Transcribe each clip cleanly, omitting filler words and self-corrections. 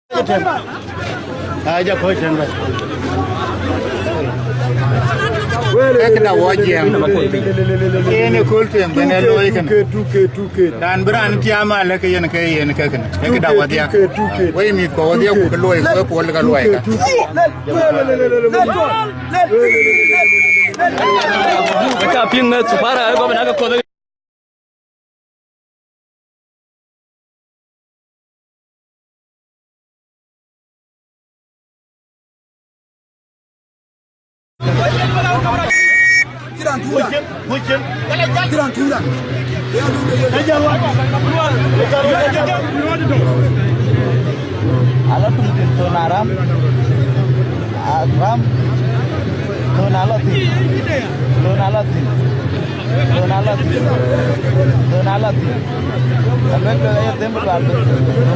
aja kochen ba ekda wajiyam ene kultem bene loikan tuke dan bran tiama la ke yen kan ekda wadiya wai mi ko wadiya ku loi ko pol ga loi ka ka pin na tsufara ba na ka ko Hujan. Alat mungkin sonaram, ram, sonalatin, Sampai ke air tembak lalu,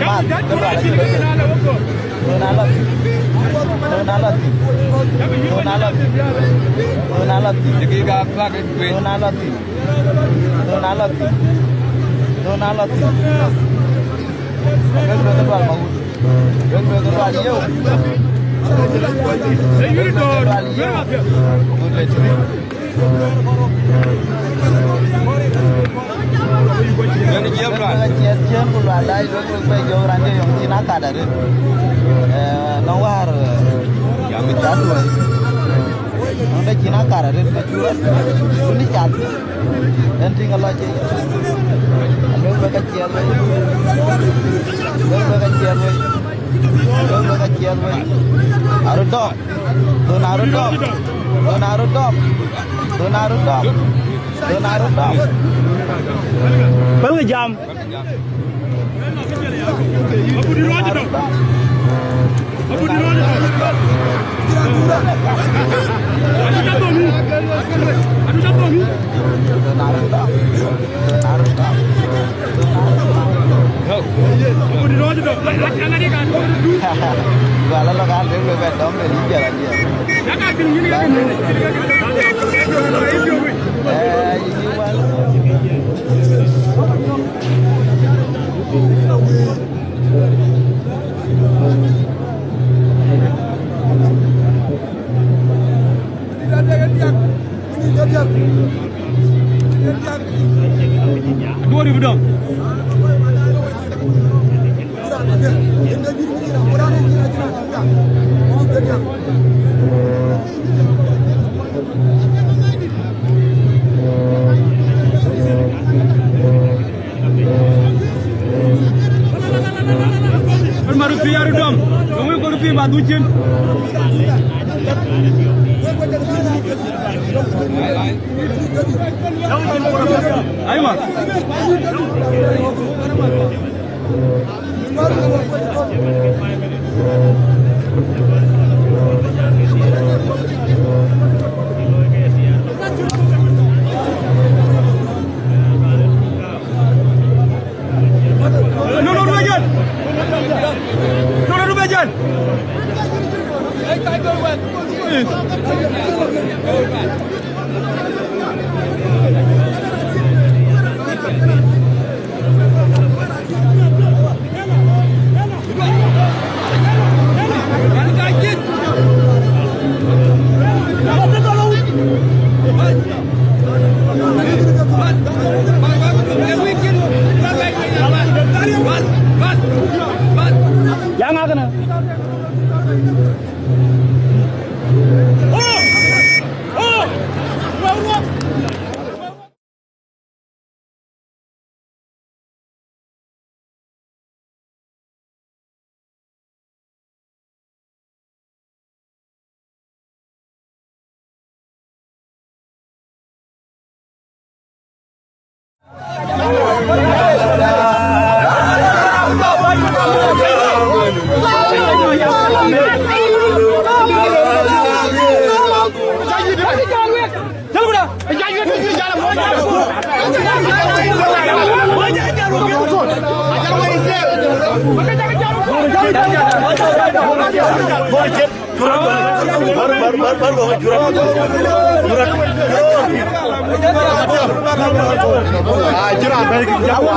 mat, sonalatin. Jadi gak lagi sonalatin. Sampai ke tempat mau, ke tempat jauh. Jadi dia cian pun ada itu jauh ranjau yang Cina kada deh. Nawar yang jatuh. Nanda Cina kada deh jual. Ini jatuh. Dan tinggal aja. Lalu mereka cian lagi. Arudok. Bal nga jam. Abu di roja dong. Abu di roja dong. Gala lo kan dia bedom dia jalan dia. Dua ribu dong. Rupiah dong, kamu ikut rupiah baducin. Ayo mas. Jangan kena. Jurang balik jauh.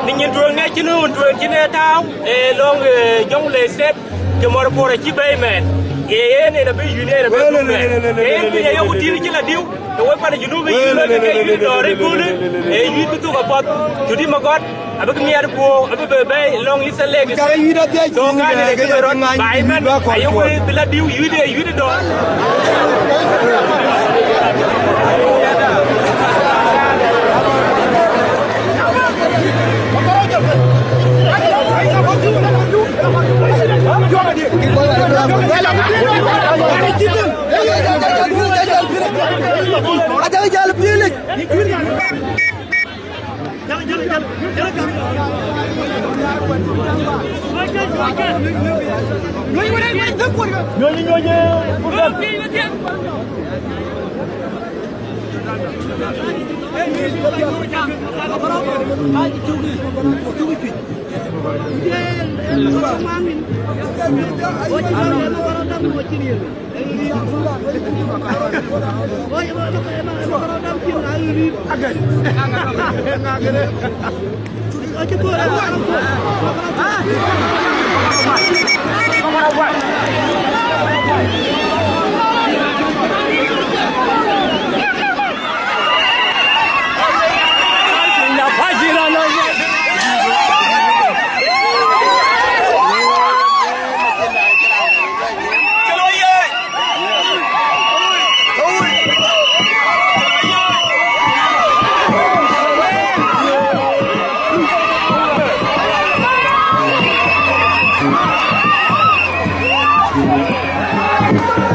Ninguém trouxe nem que não trouxe que nem tal, long young lady que mora por aqui bem man, e ele na bem junior na bem man, ele eu tiro que lá deu, eu para de novo e ele que ele dói cool, e ele tu capot, tu di magot, abek miar po, abek bem long is a leg, so cara que ron bye man, eu bila deu ele dói. Thank you.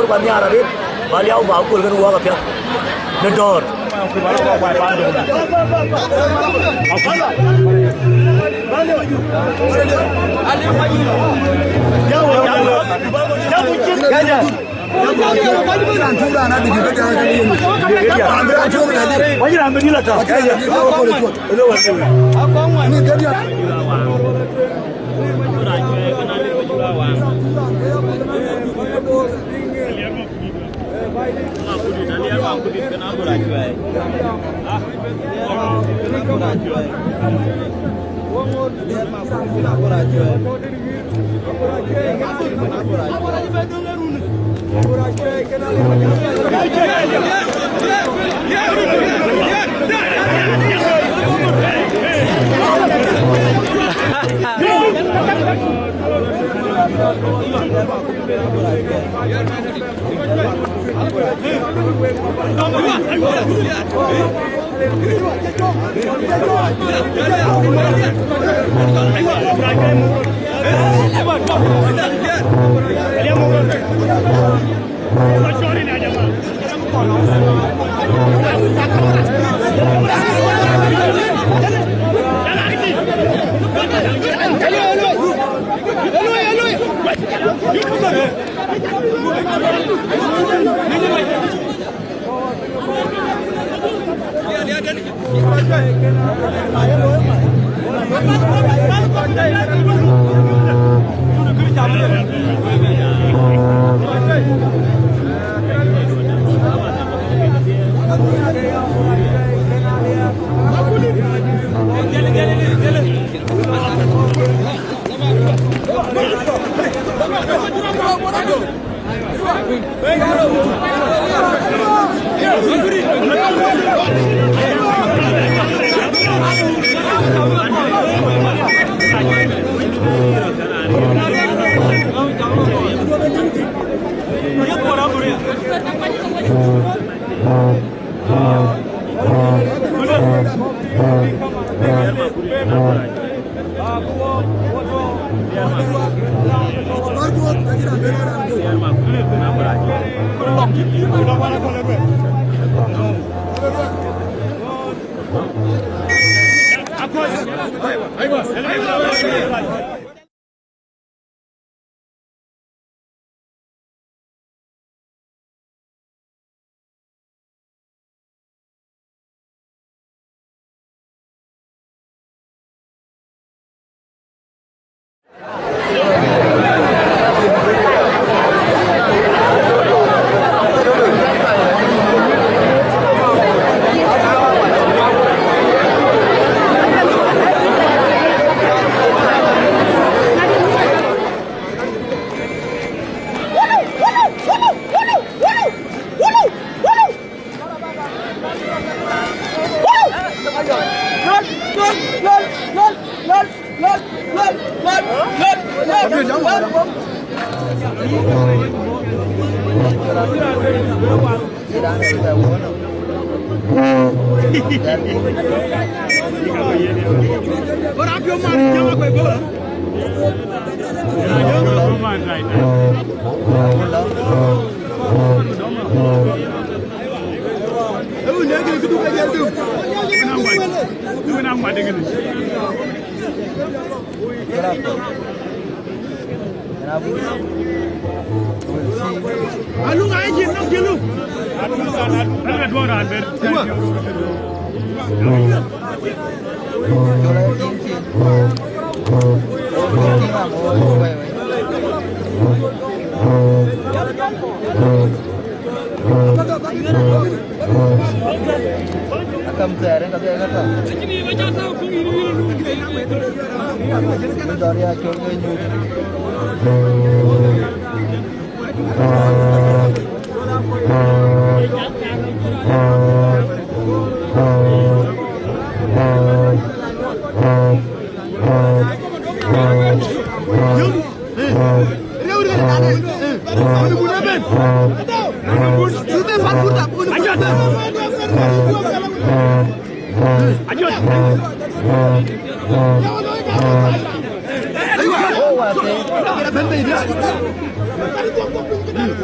ban yara rin bali au ba ko gan wa ka pya ne dor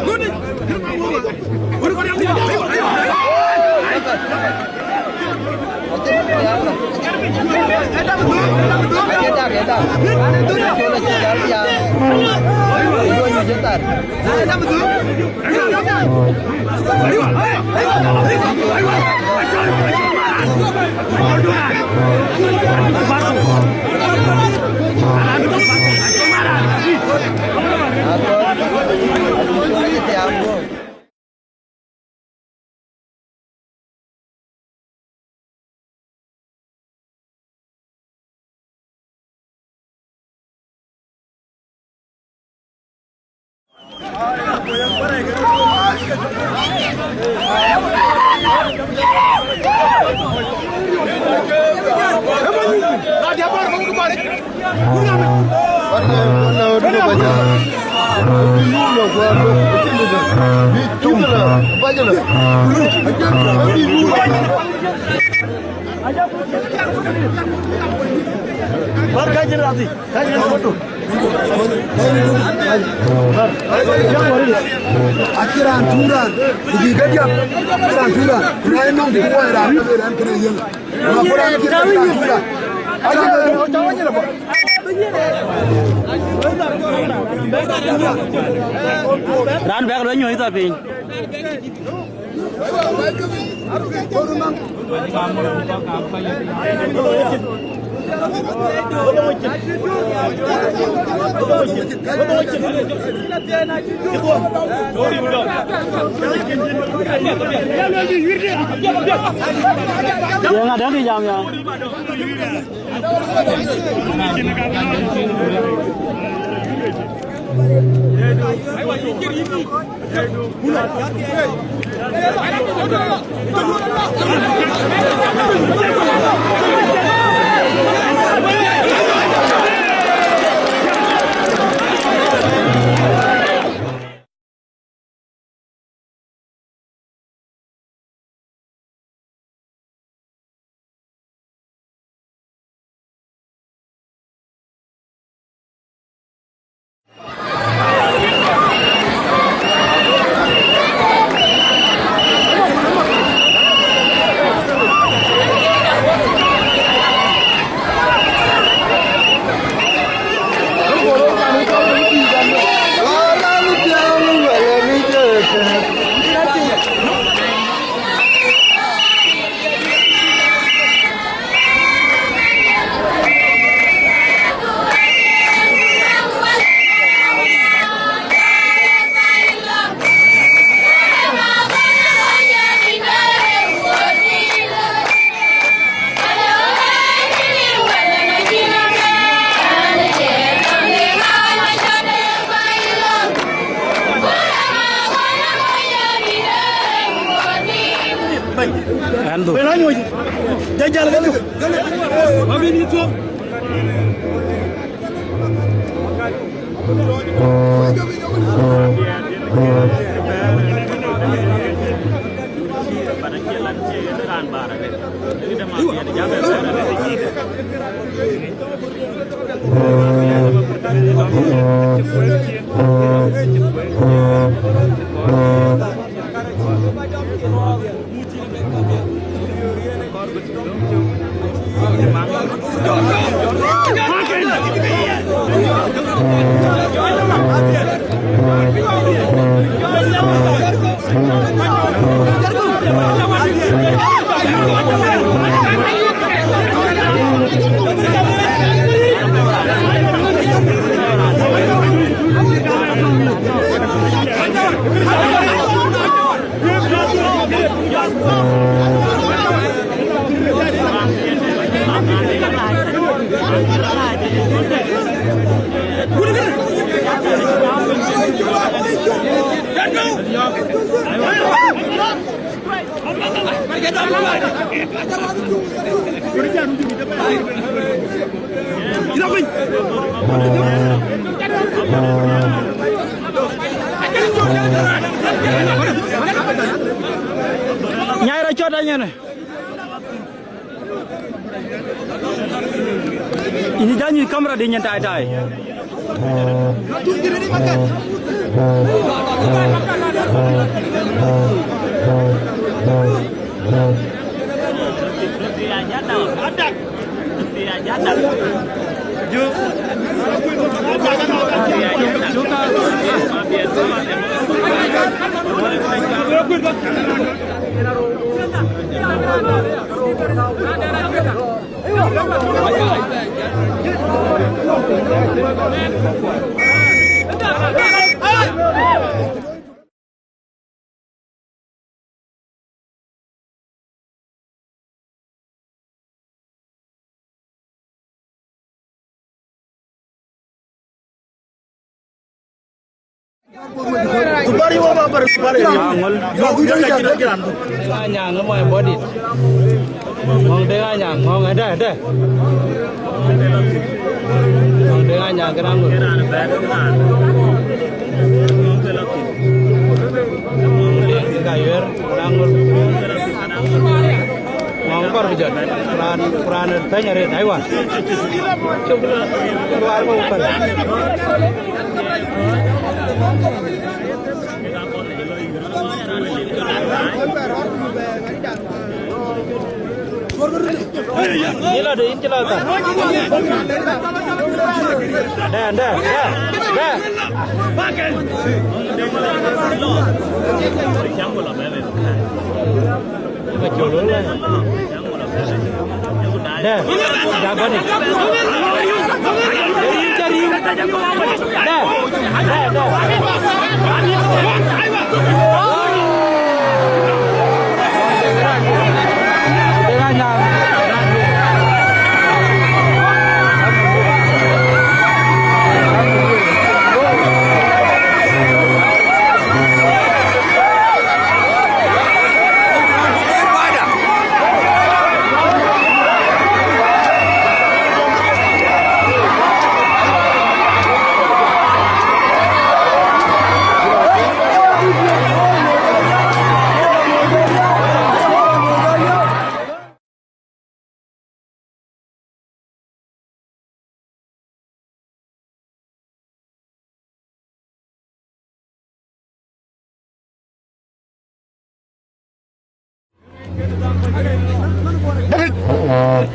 Good. Ran bag lo nyoy ta pin. Yang ada di jamnya. Ando. Belanyo ji. Jajal kan tu. Abi ni tu. Nyai ra chot anh này. Ini janji kamera dia nyantai tai. Kubari wa babar kubari. Nhà nó mày body. Ngon đây nhà ngon ở đây đây. Ngon đây nhà cái nào rồi. Kayer rangul. Ngon par bijat. Peran tanya re Taiwan. Coba keluar mau kan. Inilah deh, ini lah kan. Dah. Kacau lah. Dah, jaga ni. Cari. Dah.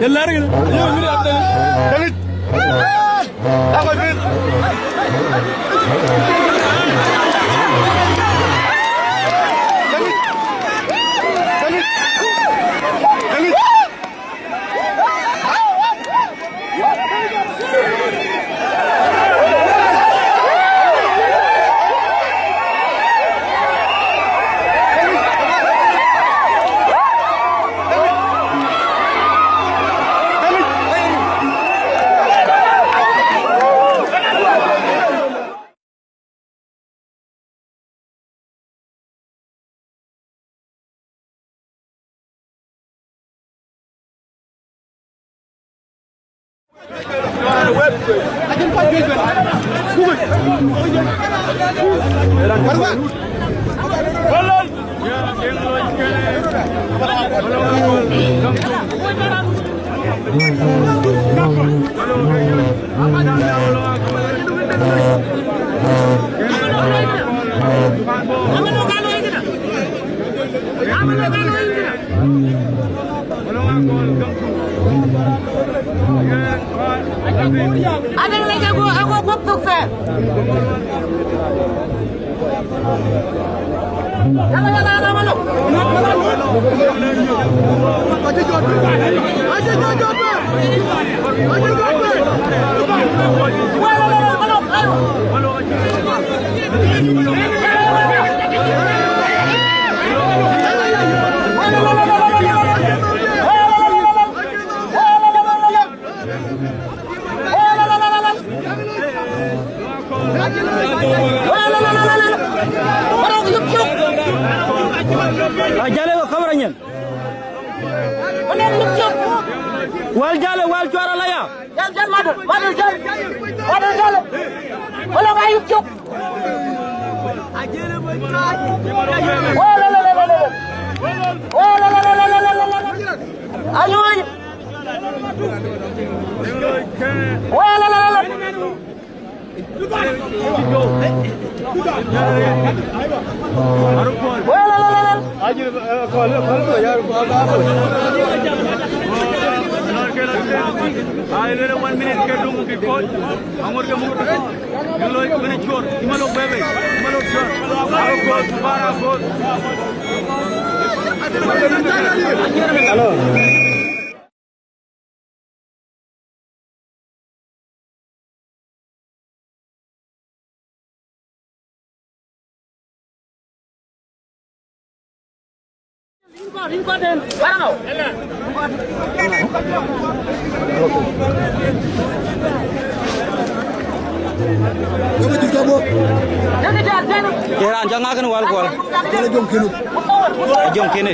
ಎಲ್ಲರಿಗೂ Ada lagi aku pupuk fe. Mana mana. Jale ko kabaranyen. Wal jale wal cuara laya. Jal madu jal. Wala ba yuk. Ayo. Wala. I let 1 minute ke dum ki ko amor ke mu lo mene chor imalo bebe imalo chor aro ko para ko hello Important. Parang. Kira jangan akan wal wal. Jom kini.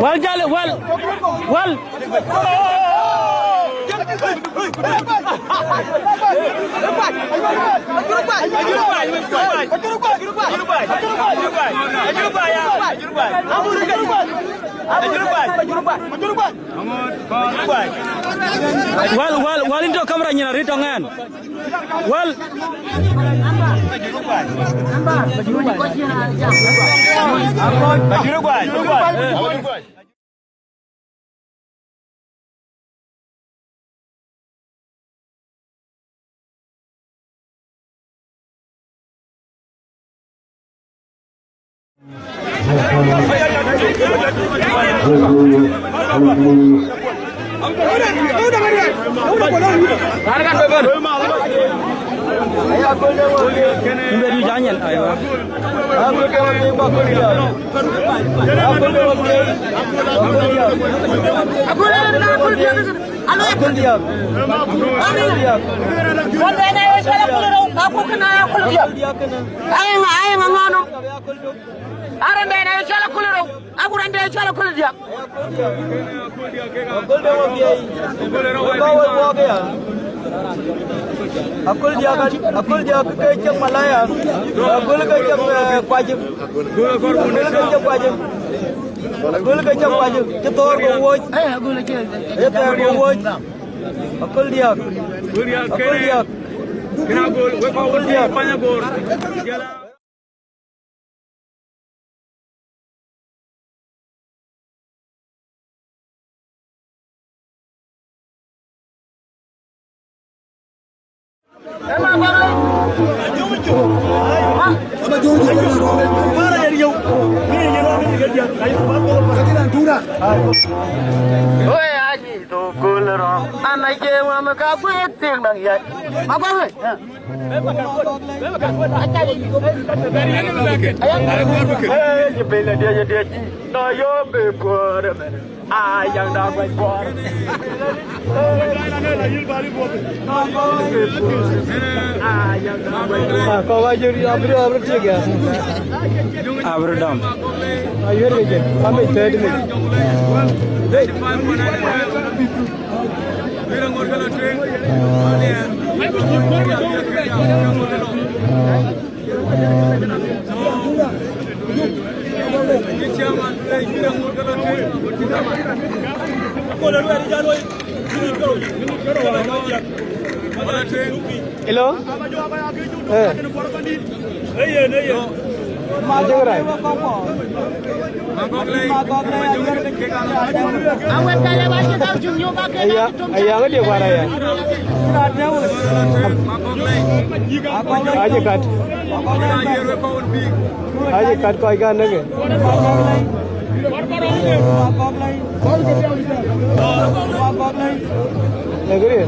Well, Jale, well. Well, into kamera nyina ritongan. Well. Akul dia ke Malaya. Akul ke Pajim. Akul ke Pajim. Ketor go watch. Akul dia. Kena gol, we power dia banyak gol. Hello. Ayah dia kuara ya. Aje kat kau ikan lagi. Negeri.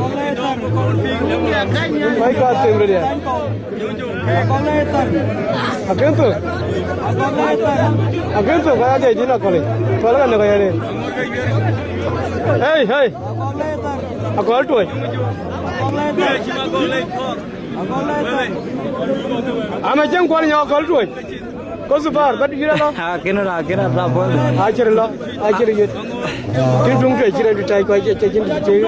Baik kat tempat dia. Agen tu kaya aja jinak kali. Kalau kan kaya ni. Hey. Aku altu. Ame jeng kuali nyawa aku altu. Kau super, but kira lo. Kena berapa? Ajar lo, ajar je. Kau tunggu ajar tu cai kau ajar cai cai.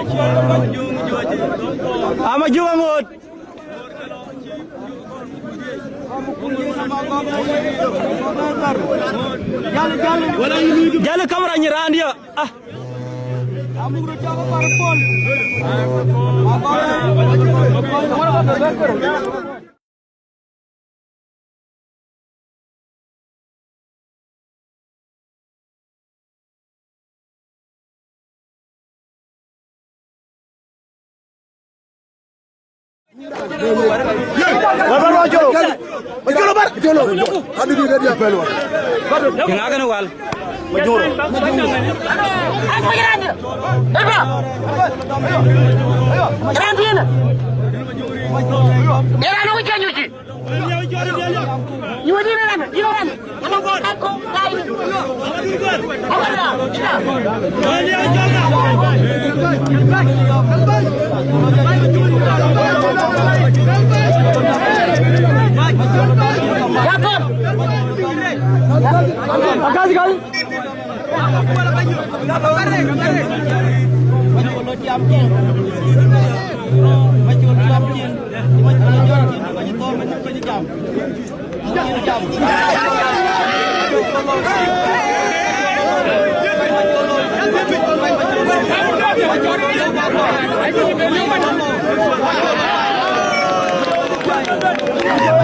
Ame juga ngut. Jalan kamera nyerang dia. Hãy subscribe cho kênh Ghiền Mì Gõ để không bỏ lỡ